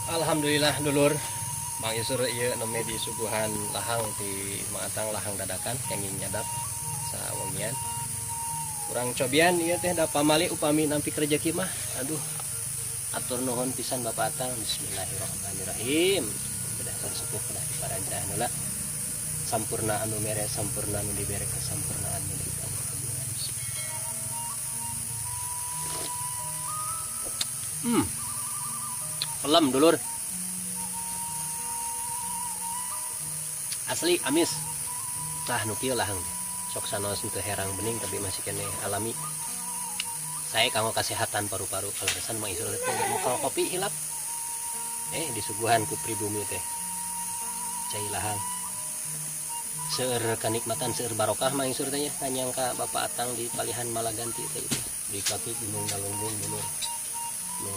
Alhamdulillah dulur Mang Yusur ieu neme di suguhan lahang di Maatang lahang dadakan kenging nyadap sawengian. Kurang cobian ieu teh da pamali upami nampi rezeki mah. Aduh. Atur nuhun pisan Bapak Atang. Bismillahirrahmanirrahim. Berdasar sepuh kedah diparanjah heula. Sampurna anu mere sampurna anu dibere kasampurnaan anu diberi. Pelem dulur. Asli amis. Tah nu kieu lahang. Sok sanos teu herang bening tapi masih kene alami. Saya kanggo kesehatan paru-paru kaleresan Mang Isur teh mukal kopi hilap. Disuguhan ku pribumi teh. Cai lahang. Seueur kanikmatan seueur barokah Mang Isur teh nya kanyangka Bapak Atang di Palihan Malaganti teh di kaki Gunung Galunggung dulur. Nu